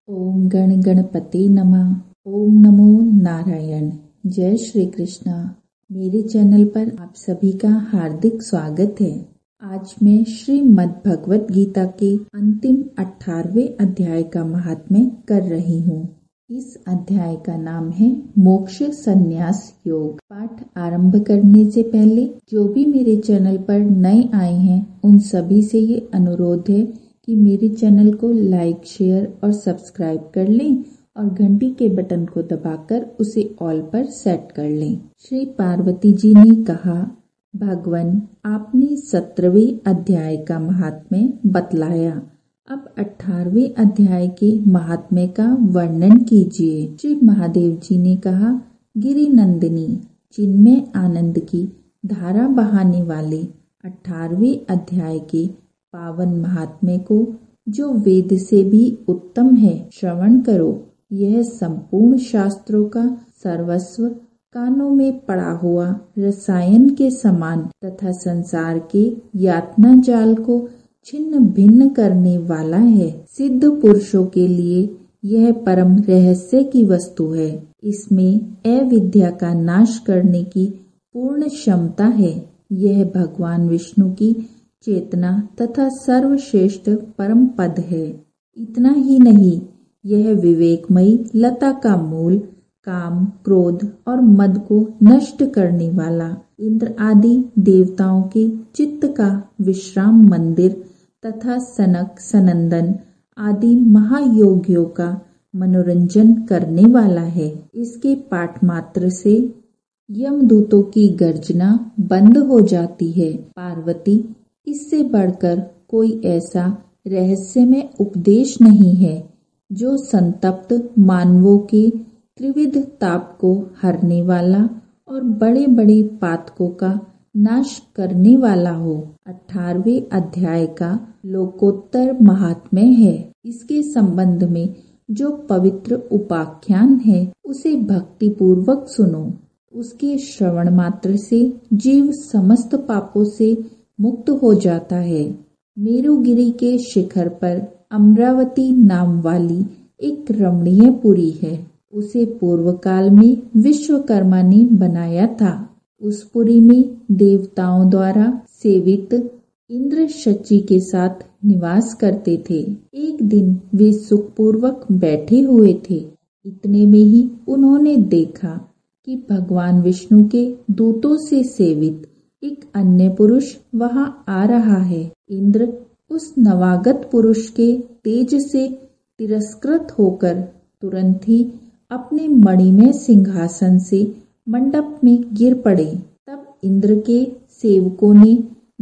ओम गण गणपति नमः। ओम नमो नारायण। जय श्री कृष्णा। मेरे चैनल पर आप सभी का हार्दिक स्वागत है। आज मैं श्रीमद् भगवत गीता के अंतिम 18वें अध्याय का महात्म्य कर रही हूँ। इस अध्याय का नाम है मोक्ष संन्यास योग। पाठ आरंभ करने से पहले जो भी मेरे चैनल पर नए आए हैं उन सभी से ये अनुरोध है कि मेरे चैनल को लाइक, शेयर और सब्सक्राइब कर लें और घंटी के बटन को दबाकर उसे ऑल पर सेट कर लें। श्री पार्वती जी ने कहा, भगवान आपने 17वें अध्याय का महात्म्य बतलाया, अब 18वें अध्याय के महात्म्य का वर्णन कीजिए। श्री महादेव जी ने कहा, गिरि नंदिनी चिन्मय आनंद की धारा बहाने वाले 18वें अध्याय के पावन महात्म्य को जो वेद से भी उत्तम है श्रवण करो। यह संपूर्ण शास्त्रों का सर्वस्व, कानों में पड़ा हुआ रसायन के समान तथा संसार के यातना जाल को छिन्न भिन्न करने वाला है। सिद्ध पुरुषों के लिए यह परम रहस्य की वस्तु है। इसमें अविद्या का नाश करने की पूर्ण क्षमता है। यह भगवान विष्णु की चेतना तथा सर्वश्रेष्ठ परम पद है। इतना ही नहीं, यह विवेकमयी लता का मूल, काम, क्रोध और मद को नष्ट करने वाला, इंद्र आदि देवताओं के चित्त का विश्राम मंदिर तथा सनक सनंदन आदि महायोगियों का मनोरंजन करने वाला है। इसके पाठ मात्र से यमदूतों की गर्जना बंद हो जाती है। पार्वती, इससे बढ़कर कोई ऐसा रहस्यमय उपदेश नहीं है जो संतप्त मानवों के त्रिविध ताप को हरने वाला और बड़े बड़े पातकों का नाश करने वाला हो। 18वें अध्याय का लोकोत्तर महात्म्य है। इसके संबंध में जो पवित्र उपाख्यान है उसे भक्ति पूर्वक सुनो। उसके श्रवण मात्र से जीव समस्त पापों से मुक्त हो जाता है। मेरुगिरी के शिखर पर अमरावती नाम वाली एक रमणीय पुरी है। उसे पूर्व काल में विश्वकर्मा ने बनाया था। उस पुरी में देवताओं द्वारा सेवित इंद्र शची के साथ निवास करते थे। एक दिन वे सुखपूर्वक बैठे हुए थे। इतने में ही उन्होंने देखा कि भगवान विष्णु के दूतों से सेवित एक अन्य पुरुष वहां आ रहा है। इंद्र उस नवागत पुरुष के तेज से तिरस्कृत होकर तुरंत ही अपने मणिमय सिंहासन से मंडप में गिर पड़े। तब इंद्र के सेवकों ने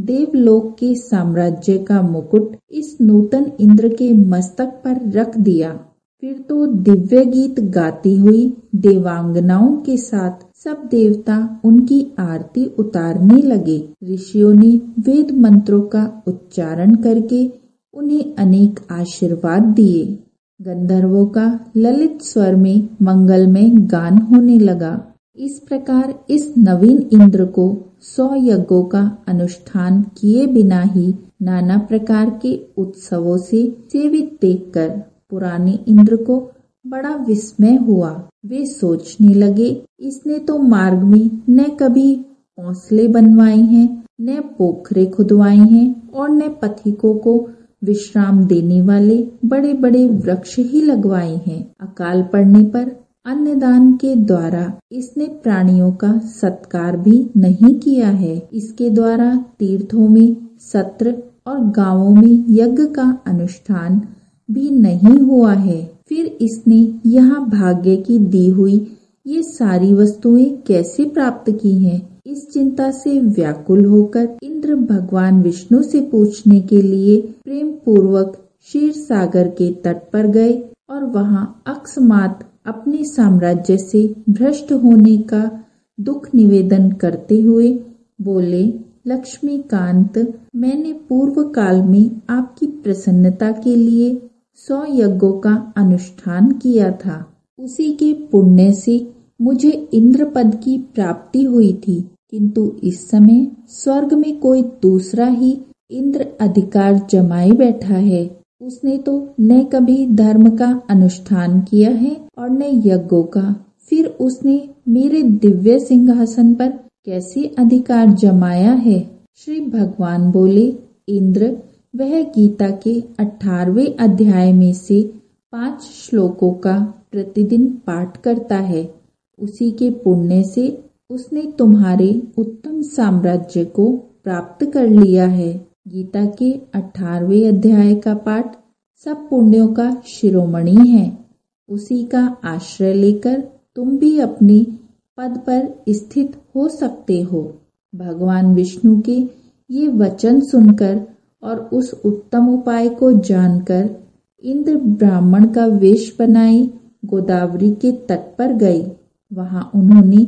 देवलोक के साम्राज्य का मुकुट इस नूतन इंद्र के मस्तक पर रख दिया। फिर तो दिव्य गीत गाती हुई देवांगनाओं के साथ सब देवता उनकी आरती उतारने लगे। ऋषियों ने वेद मंत्रों का उच्चारण करके उन्हें अनेक आशीर्वाद दिए। गंधर्वों का ललित स्वर में मंगलमय गान होने लगा। इस प्रकार इस नवीन इंद्र को 100 यज्ञों का अनुष्ठान किए बिना ही नाना प्रकार के उत्सवों से सेवित देखकर पुराने इंद्र को बड़ा विस्मय हुआ। वे सोचने लगे, इसने तो मार्ग में न कभी हौसले बनवाए हैं, न पोखरे खुदवाए हैं और न पथिकों को विश्राम देने वाले बड़े बड़े वृक्ष ही लगवाए हैं। अकाल पड़ने पर अन्नदान के द्वारा इसने प्राणियों का सत्कार भी नहीं किया है। इसके द्वारा तीर्थों में सत्र और गांवों में यज्ञ का अनुष्ठान भी नहीं हुआ है। फिर इसने यहाँ भाग्य की दी हुई ये सारी वस्तुएं कैसे प्राप्त की हैं? इस चिंता से व्याकुल होकर इंद्र भगवान विष्णु से पूछने के लिए प्रेम पूर्वक क्षीर सागर के तट पर गए और वहाँ अकस्मात अपने साम्राज्य से भ्रष्ट होने का दुख निवेदन करते हुए बोले, लक्ष्मीकांत, मैंने पूर्व काल में आपकी प्रसन्नता के लिए 100 यज्ञों का अनुष्ठान किया था। उसी के पुण्य से मुझे इंद्र पद की प्राप्ति हुई थी, किंतु इस समय स्वर्ग में कोई दूसरा ही इंद्र अधिकार जमाए बैठा है। उसने तो न कभी धर्म का अनुष्ठान किया है और न यज्ञों का, फिर उसने मेरे दिव्य सिंहासन पर कैसे अधिकार जमाया है। श्री भगवान बोले, इंद्र, वह गीता के 18वें अध्याय में से 5 श्लोकों का प्रतिदिन पाठ करता है। उसी के पुण्य से उसने तुम्हारे उत्तम साम्राज्य को प्राप्त कर लिया है। गीता के 18वें अध्याय का पाठ सब पुण्यों का शिरोमणि है। उसी का आश्रय लेकर तुम भी अपने पद पर स्थित हो सकते हो। भगवान विष्णु के ये वचन सुनकर और उस उत्तम उपाय को जानकर इंद्र ब्राह्मण का वेश बनाए गोदावरी के तट पर गए। वहां उन्होंने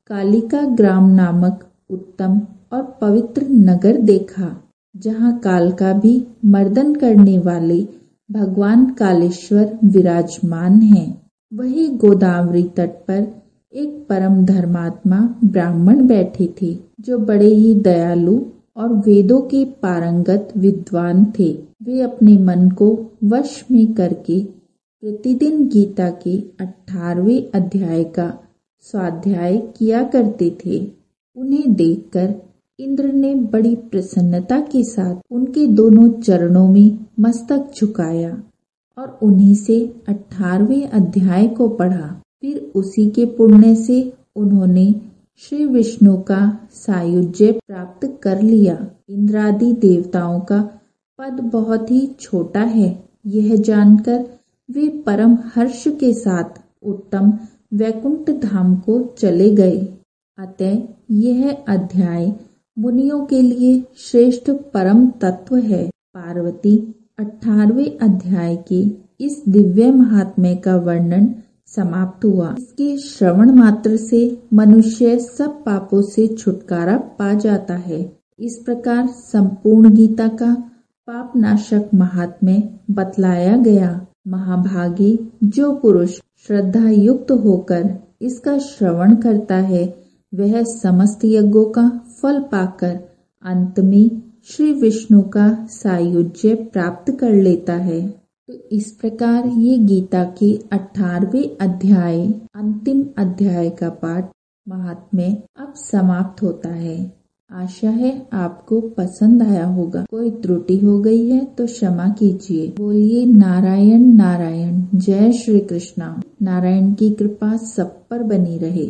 कालिका ग्राम नामक उत्तम और पवित्र नगर देखा, जहां काल का भी मर्दन करने वाले भगवान कालेश्वर विराजमान हैं। वही गोदावरी तट पर एक परम धर्मात्मा ब्राह्मण बैठे थे, जो बड़े ही दयालु और वेदों के पारंगत विद्वान थे। वे अपने मन को वश में करके प्रतिदिन गीता के 18वें अध्याय का स्वाध्याय किया करते थे। उन्हें देखकर इंद्र ने बड़ी प्रसन्नता के साथ उनके दोनों चरणों में मस्तक झुकाया और उन्हीं से 18वें अध्याय को पढ़ा। फिर उसी के पुण्य से उन्होंने श्री विष्णु का सायुज्य प्राप्त कर लिया। इंद्रादि देवताओं का पद बहुत ही छोटा है, यह जानकर वे परम हर्ष के साथ उत्तम वैकुंठ धाम को चले गए। अतः यह अध्याय मुनियों के लिए श्रेष्ठ परम तत्व है। पार्वती 18वें अध्याय के इस दिव्य महात्म्य का वर्णन समाप्त हुआ। इसके श्रवण मात्र से मनुष्य सब पापों से छुटकारा पा जाता है। इस प्रकार संपूर्ण गीता का पाप नाशक महात्म्य बतलाया गया। महाभागी जो पुरुष श्रद्धा युक्त होकर इसका श्रवण करता है, वह समस्त यज्ञों का फल पाकर अंत में श्री विष्णु का सायुज्य प्राप्त कर लेता है। तो इस प्रकार ये गीता के 18वें अध्याय अंतिम अध्याय का पाठ महात्म्य अब समाप्त होता है। आशा है आपको पसंद आया होगा। कोई त्रुटि हो गई है तो क्षमा कीजिए। बोलिए नारायण नारायण। जय श्री कृष्णा। नारायण की कृपा सब पर बनी रहे।